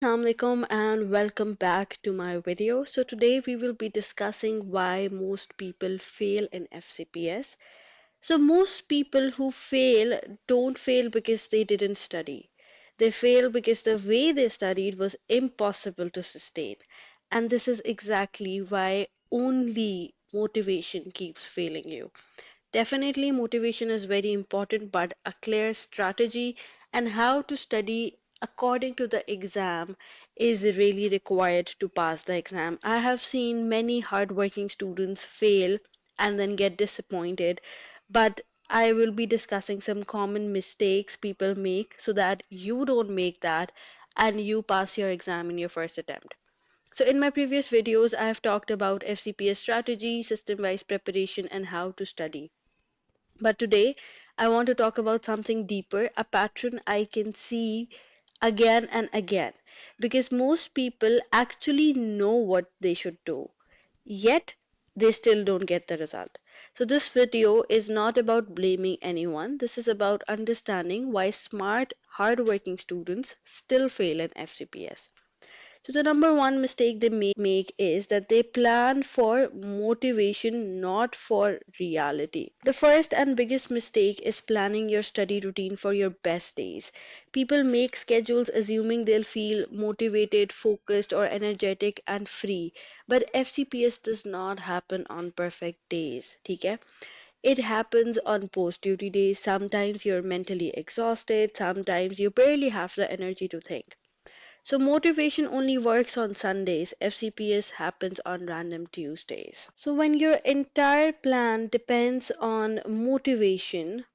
Assalamualaikum and welcome back to my video. So today we will be discussing why most people fail in FCPS. So most people who fail don't fail because they didn't study. They fail because the way they studied was impossible to sustain. And this is exactly why only motivation keeps failing you. Definitely, motivation is very important, but a clear strategy and how to study according to the exam is really required to pass the exam. I have seen many hardworking students fail and then get disappointed, but I will be discussing some common mistakes people make so that you don't make that and you pass your exam in your first attempt. So, in my previous videos, I have talked about FCPS strategy, system wise preparation, and how to study. But today, I want to talk about something deeper, a pattern I can see again and again. Because most people actually know what they should do, yet they still don't get the result. So, this video is not about blaming anyone, this is about understanding why smart, hardworking students still fail in FCPS. So, the number one mistake they make is that they plan for motivation, not for reality. The first and biggest mistake is planning your study routine for your best days. People make schedules assuming they'll feel motivated, focused, or energetic and free. But FCPS does not happen on perfect days. Okay? It happens on post duty days. Sometimes you're mentally exhausted, sometimes you barely have the energy to think. So motivation only works on Sundays. FCPS happens on random Tuesdays. So when your entire plan depends on motivation,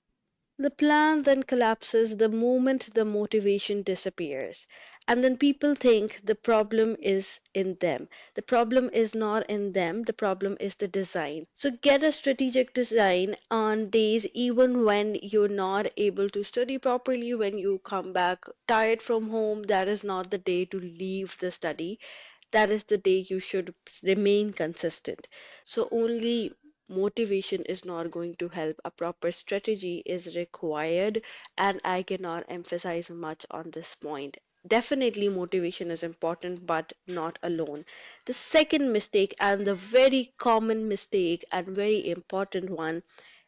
the plan then collapses the moment the motivation disappears. And then people think the problem is in them. The problem is not in them, the problem is the design. So get a strategic design on days even when you're not able to study properly, when you come back tired from home. That is not the day to leave the study. That is the day you should remain consistent. So only motivation is not going to help. A proper strategy is required, and I cannot emphasize much on this point. Definitely, motivation is important, but not alone. The second mistake, and the very common mistake and very important one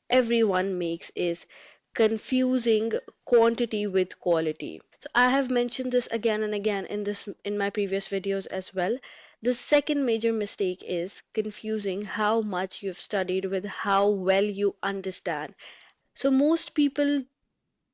everyone makes, is confusing quantity with quality. So I have mentioned this again and again in my previous videos as well. The second major mistake is confusing how much you've studied with how well you understand. So most people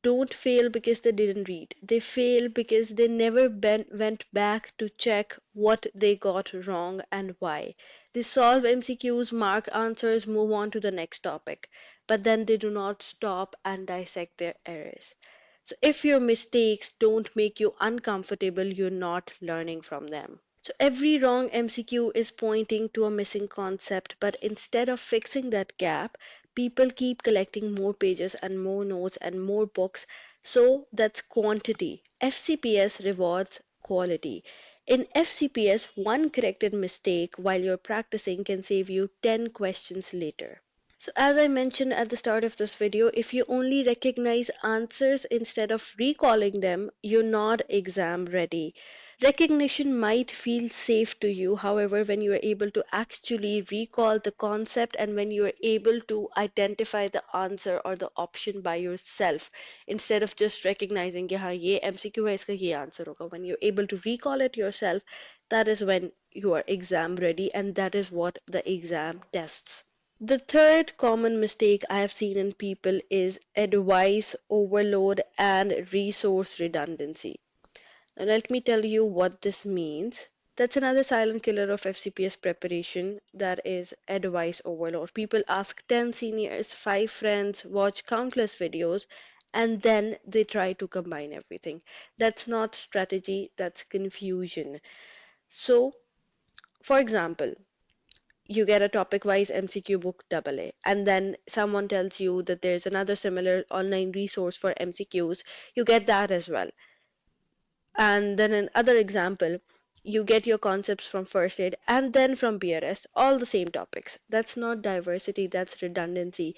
don't fail because they didn't read. They fail because they never went back to check what they got wrong and why. They solve MCQs, mark answers, move on to the next topic, but then they do not stop and dissect their errors. So if your mistakes don't make you uncomfortable, you're not learning from them. So every wrong MCQ is pointing to a missing concept, but instead of fixing that gap, people keep collecting more pages and more notes and more books. So that's quantity. FCPS rewards quality. In FCPS, one corrected mistake while you're practicing can save you 10 questions later. So, as I mentioned at the start of this video, if you only recognize answers instead of recalling them, you're not exam ready. Recognition might feel safe to you, however, when you are able to actually recall the concept and when you are able to identify the answer or the option by yourself instead of just recognizing कि हाँ ये MCQ है इसका ये answer होगा. When you're able to recall it yourself, that is when you are exam ready, and that is what the exam tests. The third common mistake I have seen in people is advice overload and resource redundancy. Now, let me tell you what this means. That's another silent killer of FCPS preparation, that is advice overload. People ask 10 seniors, 5 friends, watch countless videos, and then they try to combine everything. That's not strategy, that's confusion. So, for example, you get a topic wise MCQ book double A, and then someone tells you that there's another similar online resource for MCQs, you get that as well. And then another example, you get your concepts from first aid and then from BRS, all the same topics. That's not diversity, that's redundancy.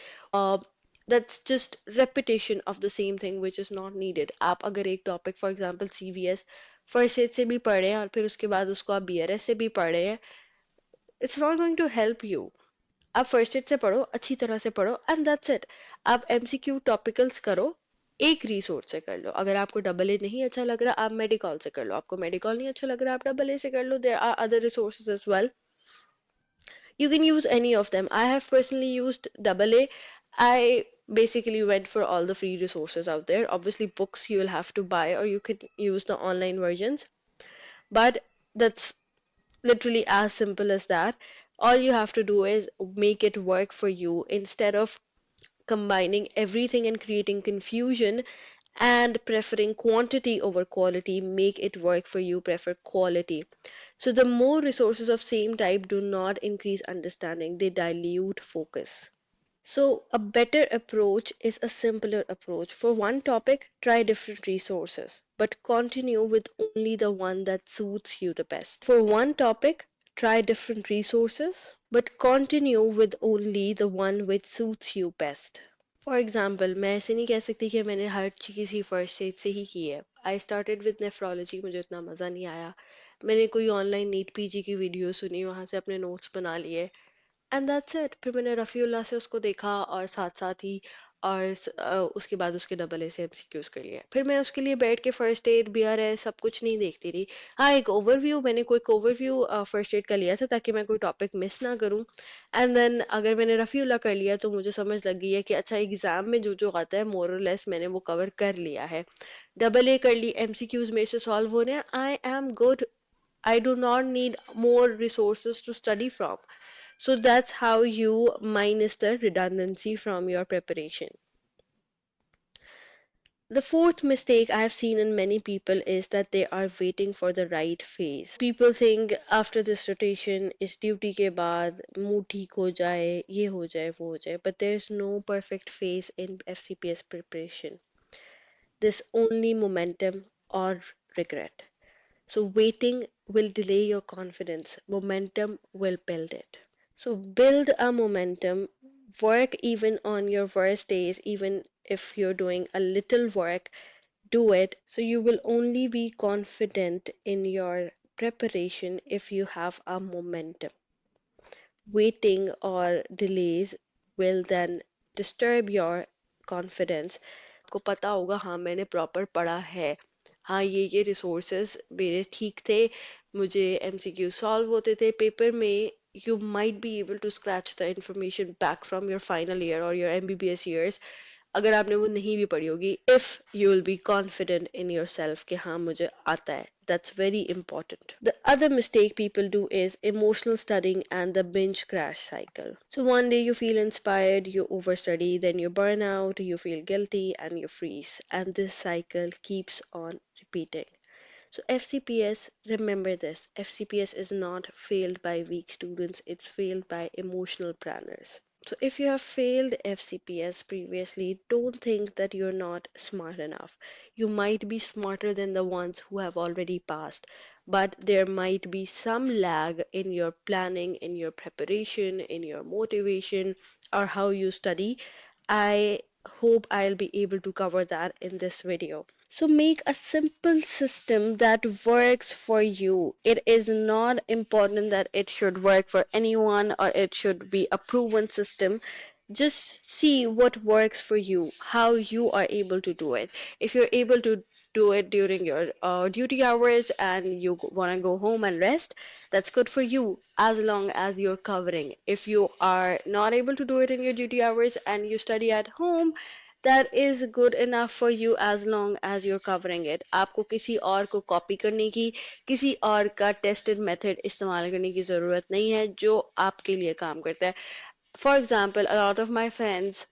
That's just repetition of the same thing which is not needed. आप अगर एक topic for example CVS first aid से भी पढ़े हैं और फिर उसके बाद उसको आप बीआरएस से भी पढ़े हैं, it's not going to help you. आप फर्स्ट एड से पढ़ो, अच्छी तरह से पढ़ो, एंड दैट्स इट. आप एमसीक्यू टॉपिकल्स करो, एक रिसोर्स से कर लो. अगर आपको डबल ए नहीं अच्छा लग रहा, आप मेडिकल से कर लो. आपको मेडिकल नहीं अच्छा लग रहा, आप डबल ए से कर लो. There are other resources as well. You can use any of them. I have personally used double A. I basically went for all the free resources out there. Obviously, books you will have to buy or you could use the online versions. But that's literally as simple as that. All you have to do is make it work for you instead of combining everything and creating confusion and preferring quantity over quality. Make it work for you, prefer quality. So the more resources of same type do not increase understanding, they dilute focus. So a better approach is a simpler approach. For one topic, try different resources, but continue with only the one that suits you the best. For one topic, try different resources, but continue with only the one which suits you best. For example मैं ऐसे नहीं कह सकती कि मैंने हर चीज़ ही first aid से ही की है. आई स्टार्टेड विद नेफ्रोलॉजी, मुझे इतना मज़ा नहीं आया. मैंने कोई ऑनलाइन नीट पीजी की वीडियो सुनी, वहाँ से अपने नोट्स बना लिए, एंड दैट्स इट. फिर मैंने रफ़ीउल्लाह से उसको देखा और साथ साथ ही और उसके बाद उसके डबल ए से एमसीक्यूज कर लिया. फिर मैं उसके लिए बैठ के फर्स्ट एड बीआरएस सब कुछ नहीं देखती रही. हाँ, एक ओवरव्यू, मैंने कोई ओवरव्यू फर्स्ट एड का लिया था ताकि मैं कोई टॉपिक मिस ना करूं. एंड देन अगर मैंने रफ़ीउल्लाह कर लिया तो मुझे समझ लग गई है कि अच्छा एग्जाम में जो जो आता है मोर और लेस मैंने वो कवर कर लिया है. डबल ए कर ली, एमसीक्यूज मेरे से सॉल्व हो रहे हैं, I am good. I do not need more resources to study from. So that's how you minus the redundancy from your preparation. The fourth mistake I have seen in many people is that they are waiting for the right phase. People think after this rotation is duty के बाद mood ठीक हो जाए, ये हो जाए, वो हो जाए. But there's no perfect phase in FCPS preparation. There's only momentum or regret. So waiting will delay your confidence. Momentum will build it. So build a momentum, work even on your worst days, even if you're doing a little work, do it. So you will only be confident in your preparation if you have a momentum. Waiting or delays will then disturb your confidence. आपको पता होगा हाँ मैंने proper पढ़ा है, हाँ ये resources मेरे ठीक थे, मुझे एमसीक्यू सॉल्व होते थे पेपर में. You might be able to scratch the information back from your final year or your MBBS years अगर आपने वो नहीं भी पढ़ी होगी. If you will be confident in yourself कि हाँ मुझे आता है. That's very important. The other mistake people do is emotional studying and the binge crash cycle. So one day you feel inspired, you overstudy, then you burn out, you feel guilty, and you freeze. And this cycle keeps on repeating. So FCPS, remember this, FCPS is not failed by weak students, it's failed by emotional planners. So if you have failed FCPS previously, don't think that you're not smart enough. You might be smarter than the ones who have already passed, but there might be some lag in your planning, in your preparation, in your motivation, or how you study. I hope I'll be able to cover that in this video. So make a simple system that works for you. It is not important that it should work for anyone or it should be a proven system. Just see what works for you, how you are able to do it. If you're able to do it during your duty hours and you want to go home and rest, that's good for you as long as you're covering. If you are not able to do it in your duty hours and you study at home, that is good enough for you as long as you're covering it. आपको किसी और को copy करने की, किसी और का tested method इस्तेमाल करने की ज़रूरत नहीं है जो आपके लिए काम करता है. For example, a lot of my friends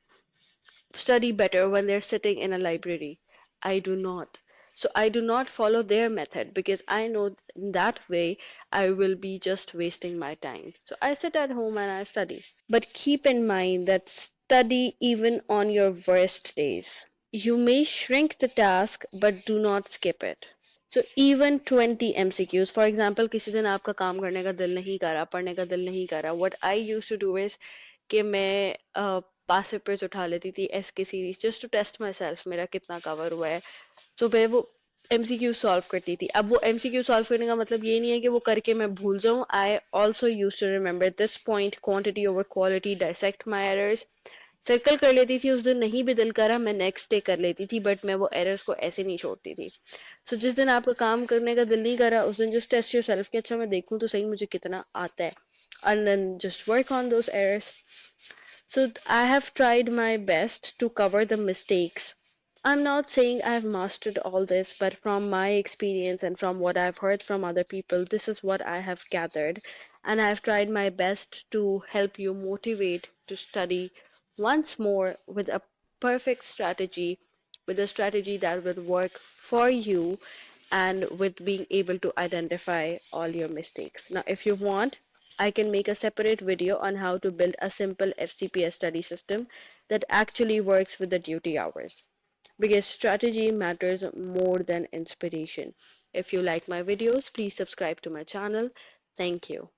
study better when they're sitting in a library. I do not. So I do not follow their method because I know in that way I will be just wasting my time. So I sit at home and I study. But keep in mind that study even on your worst days. You may shrink the task but do not skip it. So even 20 MCQs, for example, किसी दिन आपका काम करने का दिल नहीं कर रहा, पढ़ने का दिल नहीं कर रहा. What I used to do is कि मैं पास पेपर्स उठा लेती थी S K series just to test myself मेरा कितना कवर हुआ है। तो मैं वो एमसीक्यू सॉल्व करती थी। अब वो एमसीक्यू सॉल्व करने का मतलब ये नहीं है कि वो करके मैं भूल जाऊं। I also use to remember this point, quantity over quality, dissect my errors. Circle कर लेती थी, उस दिन नहीं भी दिल करा मैं नेक्स्ट डे कर लेती थी, बट मैं वो एरर्स को ऐसे नहीं छोड़ती थी। सो जिस दिन आपका काम करने का दिल नहीं करा उस दिन जस्ट टेस्ट योर सेल्फ कि अच्छा मैं देखूं तो सही मुझे कितना आता है, and then just work on those errors. So I have tried my best to cover the mistakes. I'm not saying I've mastered all this, but from my experience and from what I've heard from other people, this is what I have gathered. And I've tried my best to help you motivate to study once more with a perfect strategy, with a strategy that will work for you and with being able to identify all your mistakes. Now, if you want, I can make a separate video on how to build a simple FCPS study system that actually works with the duty hours. Because strategy matters more than inspiration. If you like my videos, please subscribe to my channel. Thank you.